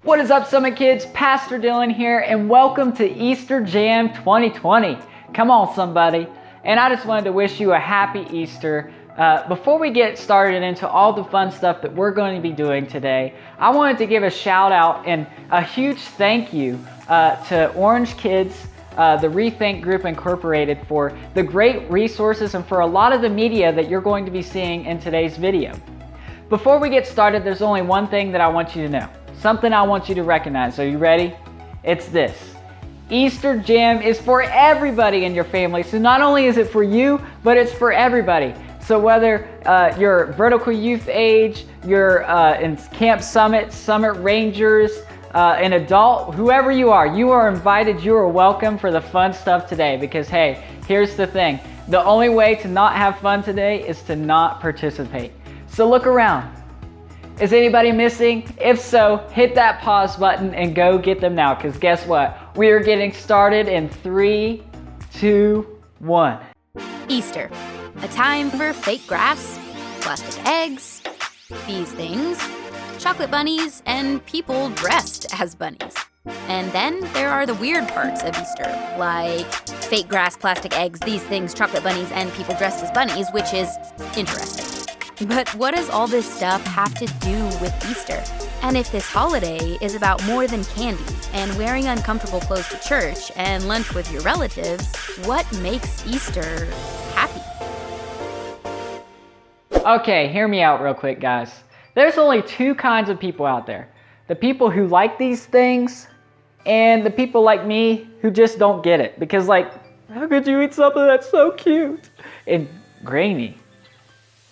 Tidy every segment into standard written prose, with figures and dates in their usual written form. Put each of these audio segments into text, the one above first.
What is up, Summit Kids? Pastor Dylan here, and welcome to Easter Jam 2020. Come on, somebody. And I just wanted to wish you a happy Easter. Before we get started into all the fun stuff that we're going to be doing today, I wanted to give a shout out and a huge thank you to Orange Kidz, the ReThink Group Incorporated, for the great resources and for a lot of the media that you're going to be seeing in today's video. Before we get started, there's only one thing that I want you to know. Something I want you to recognize. Are you ready? It's this. Easter Jam is for everybody in your family. So not only is it for you, but it's for everybody. So whether you're vertical youth age, you're in Camp Summit, Summit Rangers, an adult, whoever you are invited, you are welcome for the fun stuff today. Because hey, here's the thing. The only way to not have fun today is to not participate. So look around. Is anybody missing? If so, hit that pause button and go get them now, because guess what? We are getting started in 3, 2, 1. Easter, a time for fake grass, plastic eggs, these things, chocolate bunnies, and people dressed as bunnies. And then there are the weird parts of Easter, like fake grass, plastic eggs, these things, chocolate bunnies, and people dressed as bunnies, which is interesting. But what does all this stuff have to do with Easter? And if this holiday is about more than candy and wearing uncomfortable clothes to church and lunch with your relatives, what makes Easter happy? Okay, hear me out real quick, guys. There's only two kinds of people out there. The people who like these things and the people like me who just don't get it. Because how could you eat something that's so cute and grainy?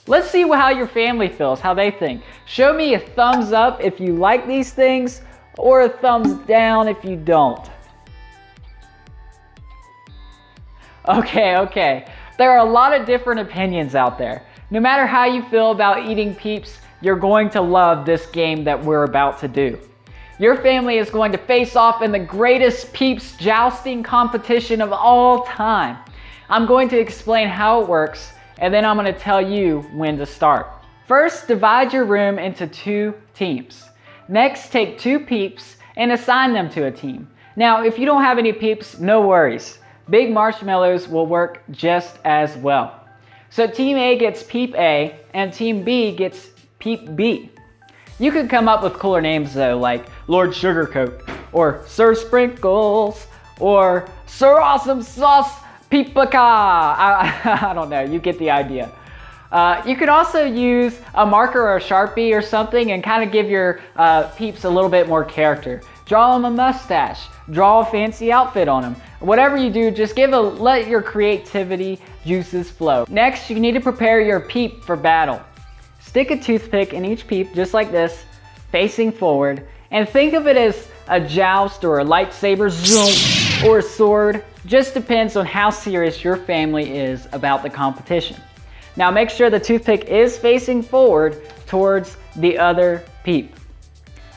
Let's see how your family feels, how they think. Show me a thumbs up if you like these things, or a thumbs down if you don't. Okay. There are a lot of different opinions out there. No matter how you feel about eating Peeps, you're going to love this game that we're about to do. Your family is going to face off in the greatest Peeps jousting competition of all time. I'm going to explain how it works, and then I'm going to tell you when to start. First, divide your room into 2 teams. Next, take 2 Peeps and assign them to a team. Now, if you don't have any Peeps, no worries. Big marshmallows will work just as well. So Team A gets Peep A and Team B gets Peep B. You could come up with cooler names though, like Lord Sugarcoat, or Sir Sprinkles, or Sir Awesome Sauce Peepaka. I don't know, you get the idea. You could also use a marker or a Sharpie or something and kind of give your Peeps a little bit more character. Draw them a mustache, draw a fancy outfit on them. Whatever you do, just let your creativity juices flow. Next, you need to prepare your Peep for battle. Stick a toothpick in each Peep, just like this, facing forward, and think of it as a joust or a lightsaber zoom or a sword. Just depends on how serious your family is about the competition. Now make sure the toothpick is facing forward towards the other Peep.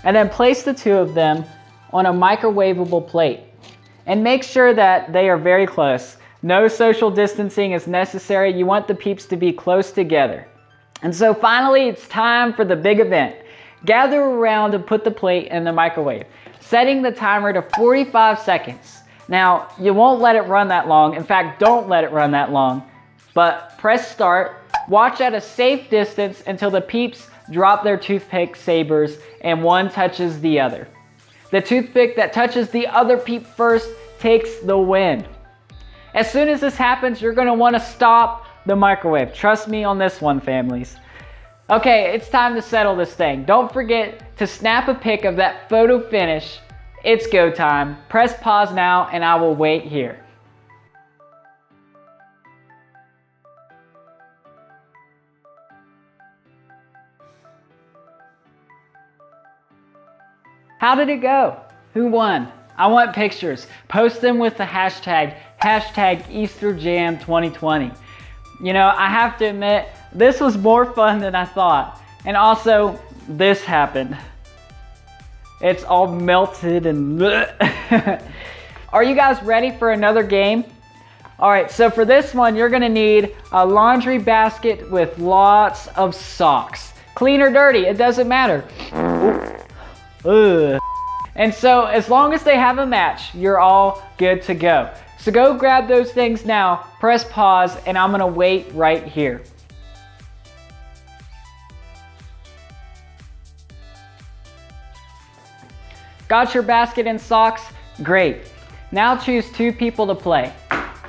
And then place the 2 of them on a microwavable plate. And make sure that they are very close. No social distancing is necessary. You want the Peeps to be close together. And so finally, it's time for the big event. Gather around and put the plate in the microwave, setting the timer to 45 seconds. Now, you won't let it run that long. In fact, don't let it run that long. But press start, watch at a safe distance until the Peeps drop their toothpick sabers and one touches the other. The toothpick that touches the other Peep first takes the win. As soon as this happens, you're going to want to stop the microwave. Trust me on this one, families. Okay, it's time to settle this thing. Don't forget to snap a pic of that photo finish. It's go time. Press pause now and I will wait here. How did it go? Who won? I want pictures. Post them with the hashtag EasterJam2020. You know, I have to admit, this was more fun than I thought. And also, this happened. It's all melted and Are you guys ready for another game? All right, so for this one, you're gonna need a laundry basket with lots of socks. Clean or dirty, it doesn't matter. Ugh. And so as long as they have a match, you're all good to go. So go grab those things now, press pause, and I'm gonna wait right here. Got your basket and socks? Great. Now choose 2 people to play.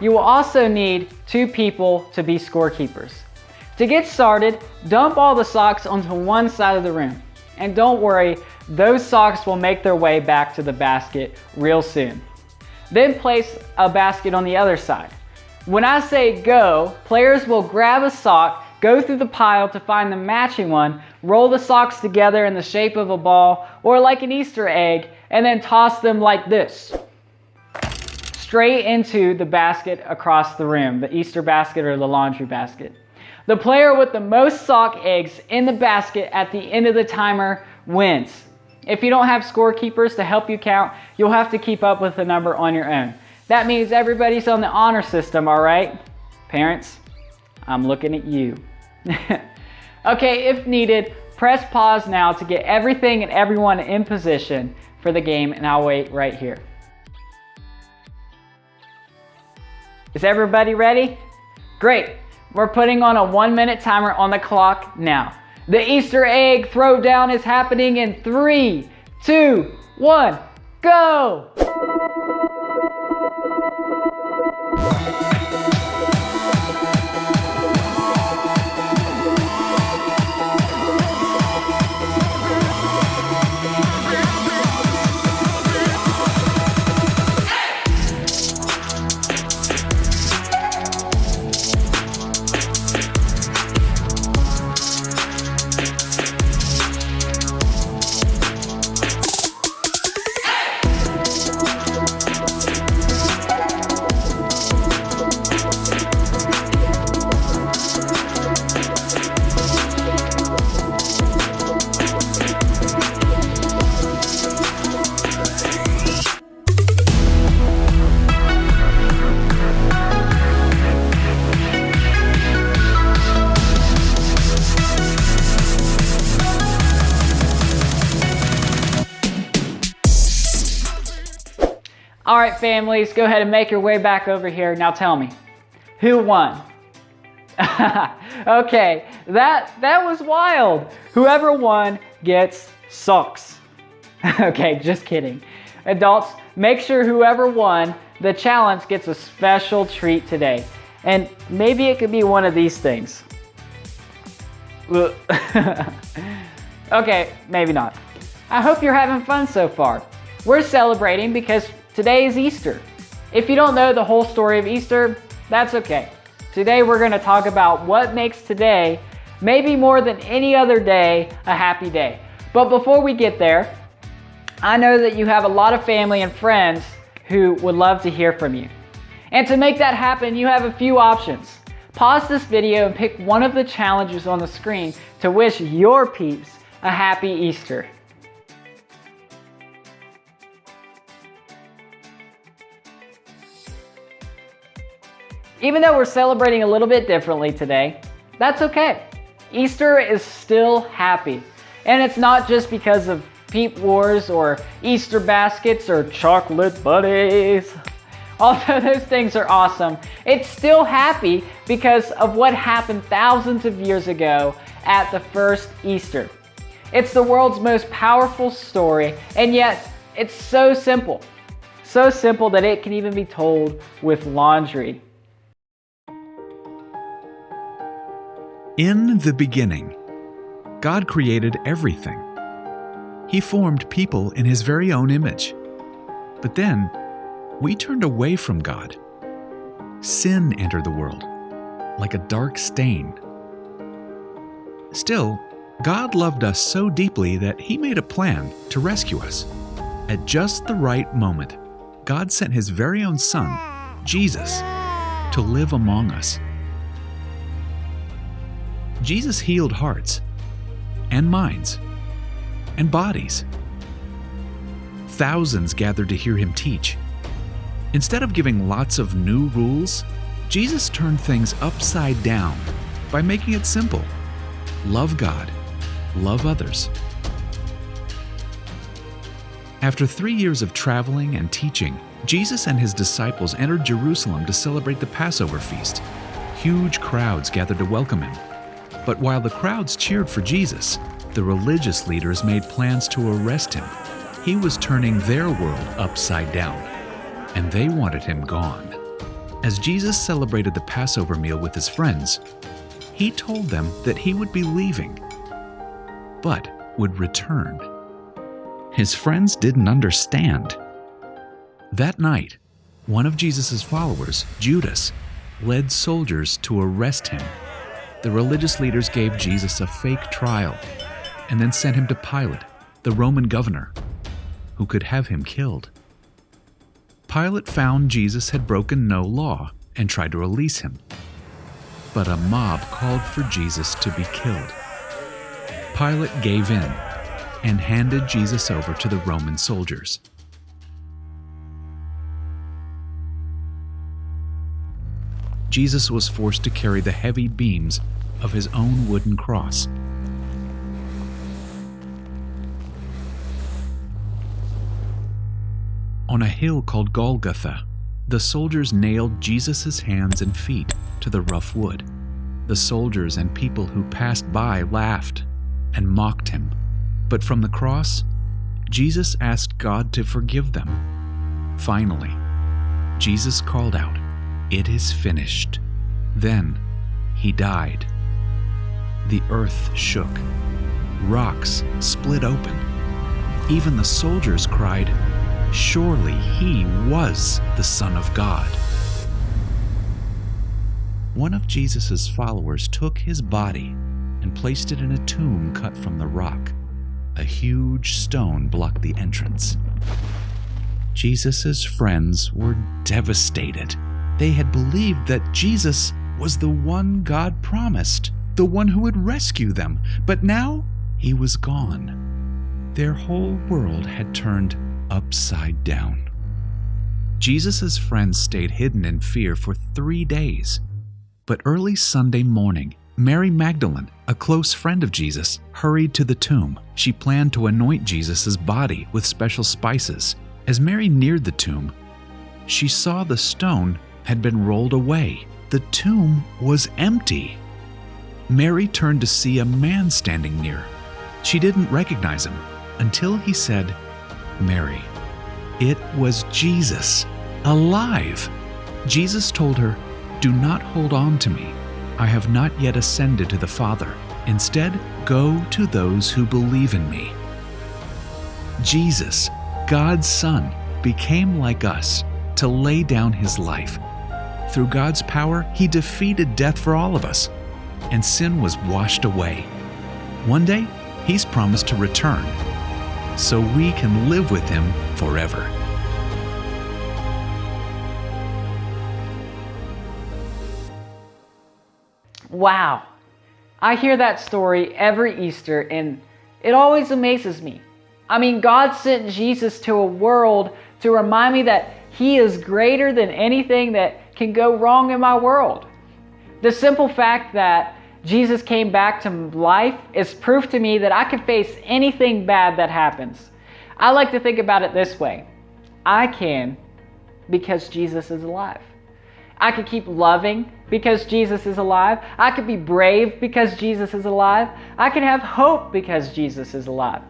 You will also need 2 people to be scorekeepers. To get started, dump all the socks onto one side of the room. And don't worry, those socks will make their way back to the basket real soon. Then place a basket on the other side. When I say go, players will grab a sock, go through the pile to find the matching one, roll the socks together in the shape of a ball or like an Easter egg, and then toss them like this, straight into the basket across the room, the Easter basket or the laundry basket. The player with the most sock eggs in the basket at the end of the timer wins. If you don't have scorekeepers to help you count, you'll have to keep up with the number on your own. That means everybody's on the honor system, all right? Parents, I'm looking at you. Okay, if needed, press pause now to get everything and everyone in position for the game, and I'll wait right here. Is everybody ready? Great. We're putting on a 1-minute timer on the clock now. The Easter egg throwdown is happening in 3, 2, 1, go! All right, families, go ahead and make your way back over here. Now tell me, who won? Okay, that was wild. Whoever won gets socks. Okay, just kidding. Adults, make sure whoever won the challenge gets a special treat today. And maybe it could be one of these things. Okay, maybe not. I hope you're having fun so far. We're celebrating because today is Easter. If you don't know the whole story of Easter, that's okay. Today we're going to talk about what makes today, maybe more than any other day, a happy day. But before we get there, I know that you have a lot of family and friends who would love to hear from you. And to make that happen, you have a few options. Pause this video and pick one of the challenges on the screen to wish your peeps a happy Easter. Even though we're celebrating a little bit differently today, that's okay. Easter is still happy. And it's not just because of peep wars or Easter baskets or chocolate bunnies. Although those things are awesome, it's still happy because of what happened thousands of years ago at the first Easter. It's the world's most powerful story, and yet it's so simple. So simple that it can even be told with laundry. In the beginning, God created everything. He formed people in His very own image. But then, we turned away from God. Sin entered the world, like a dark stain. Still, God loved us so deeply that He made a plan to rescue us. At just the right moment, God sent His very own Son, Jesus, to live among us. Jesus healed hearts and minds and bodies. Thousands gathered to hear Him teach. Instead of giving lots of new rules, Jesus turned things upside down by making it simple. Love God, love others. After 3 years of traveling and teaching, Jesus and his disciples entered Jerusalem to celebrate the Passover feast. Huge crowds gathered to welcome him. But while the crowds cheered for Jesus, the religious leaders made plans to arrest him. He was turning their world upside down, and they wanted him gone. As Jesus celebrated the Passover meal with his friends, he told them that he would be leaving, but would return. His friends didn't understand. That night, one of Jesus' followers, Judas, led soldiers to arrest him. The religious leaders gave Jesus a fake trial and then sent him to Pilate, the Roman governor, who could have him killed. Pilate found Jesus had broken no law and tried to release him. But a mob called for Jesus to be killed. Pilate gave in and handed Jesus over to the Roman soldiers. Jesus was forced to carry the heavy beams of his own wooden cross. On a hill called Golgotha, the soldiers nailed Jesus' hands and feet to the rough wood. The soldiers and people who passed by laughed and mocked him. But from the cross, Jesus asked God to forgive them. Finally, Jesus called out, "It is finished." Then he died. The earth shook. Rocks split open. Even the soldiers cried, "Surely he was the Son of God." One of Jesus' followers took his body and placed it in a tomb cut from the rock. A huge stone blocked the entrance. Jesus' friends were devastated. They had believed that Jesus was the one God promised, the one who would rescue them, but now he was gone. Their whole world had turned upside down. Jesus' friends stayed hidden in fear for 3 days. But early Sunday morning, Mary Magdalene, a close friend of Jesus, hurried to the tomb. She planned to anoint Jesus' body with special spices. As Mary neared the tomb, she saw the stone had been rolled away. The tomb was empty. Mary turned to see a man standing near. She didn't recognize him until he said, "Mary." It was Jesus, alive. Jesus told her, "Do not hold on to me. I have not yet ascended to the Father. Instead, go to those who believe in me." Jesus, God's Son, became like us to lay down his life. Through God's power, he defeated death for all of us, and sin was washed away. One day, he's promised to return, so we can live with him forever. Wow. I hear that story every Easter and it always amazes me. I mean, God sent Jesus to a world to remind me that he is greater than anything that can go wrong in my world. The simple fact that Jesus came back to life is proof to me that I can face anything bad that happens. I like to think about it this way. I can because Jesus is alive. I could keep loving because Jesus is alive. I could be brave because Jesus is alive. I could have hope because Jesus is alive.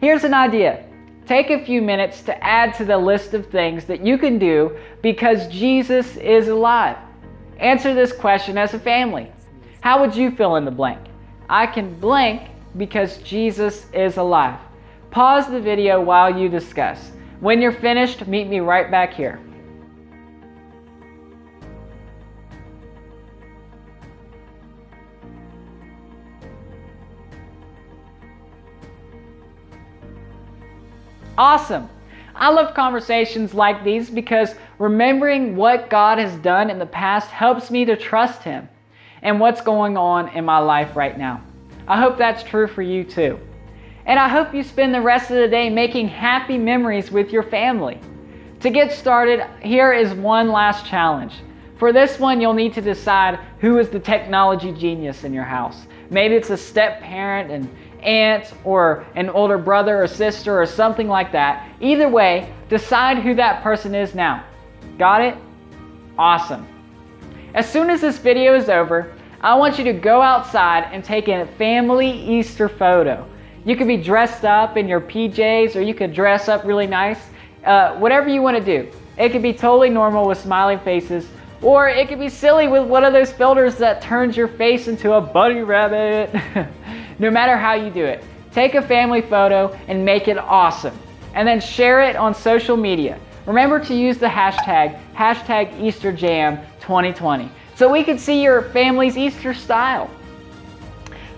Here's an idea. Take a few minutes to add to the list of things that you can do because Jesus is alive. Answer this question as a family. How would you fill in the blank? I can blank because Jesus is alive. Pause the video while you discuss. When you're finished, meet me right back here. Awesome. I love conversations like these because remembering what God has done in the past helps me to trust him and what's going on in my life right now. I hope that's true for you too. And I hope you spend the rest of the day making happy memories with your family. To get started, here is one last challenge. For this one, you'll need to decide who is the technology genius in your house. Maybe it's a step parent and aunt or an older brother or sister or something like that. Either way, decide who that person is now. Got it? Awesome. As soon as this video is over, I want you to go outside and take a family Easter photo. You could be dressed up in your PJs, or you could dress up really nice. Whatever you want to do. It could be totally normal with smiling faces, or it could be silly with one of those filters that turns your face into a bunny rabbit. No matter how you do it, take a family photo and make it awesome. And then share it on social media. Remember to use the hashtag #EasterJam2020 so we can see your family's Easter style.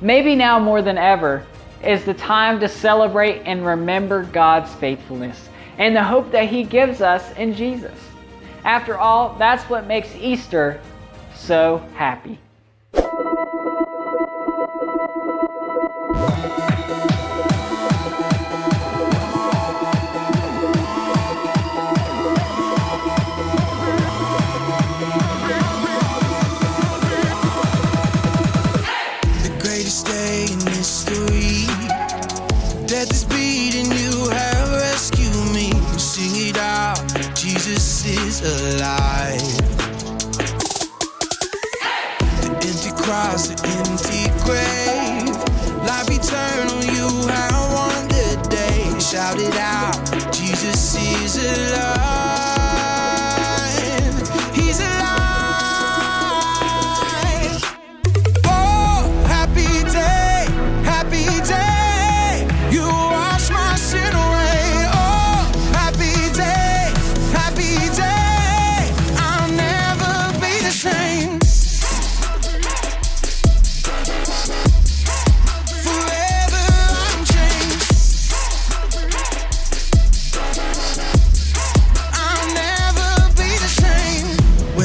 Maybe now more than ever is the time to celebrate and remember God's faithfulness and the hope that He gives us in Jesus. After all, that's what makes Easter so happy. Day in history, death is beating, you have rescued me. Sing it out, Jesus is alive. The empty cross, the empty grave, life eternal, you have won the day. Shout it out, Jesus is alive. He's alive.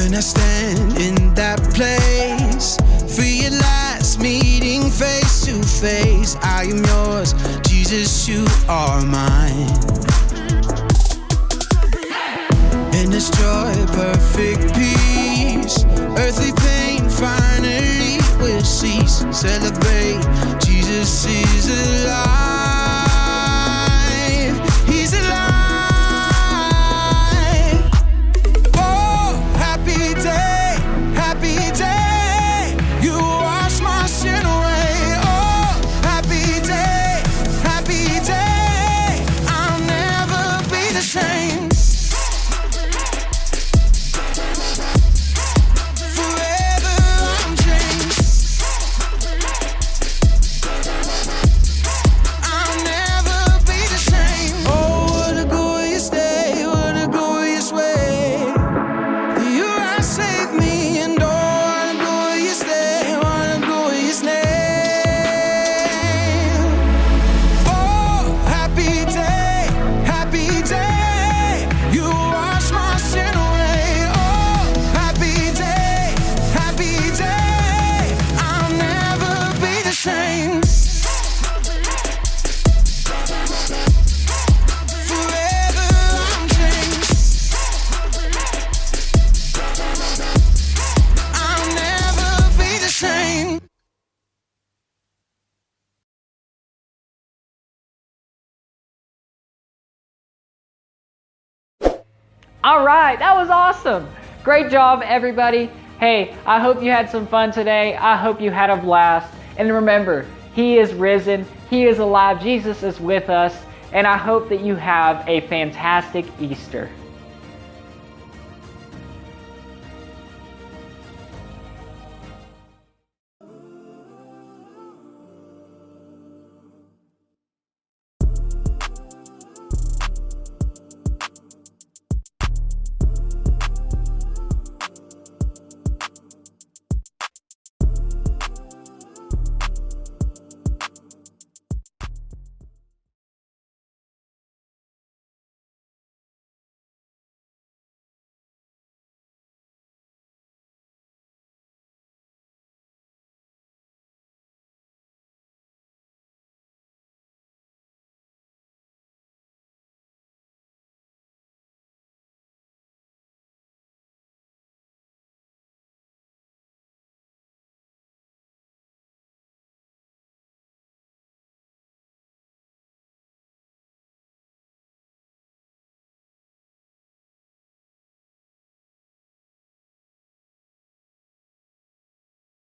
I stand in that place, realize meeting face to face. I am yours, Jesus, you are mine. In this joy, perfect peace, earthly pain finally will cease. Celebrate, Jesus is alive. He's alive. All right, that was awesome. Great job, everybody. Hey, I hope you had some fun today. I hope you had a blast. And remember, He is risen. He is alive. Jesus is with us. And I hope that you have a fantastic Easter.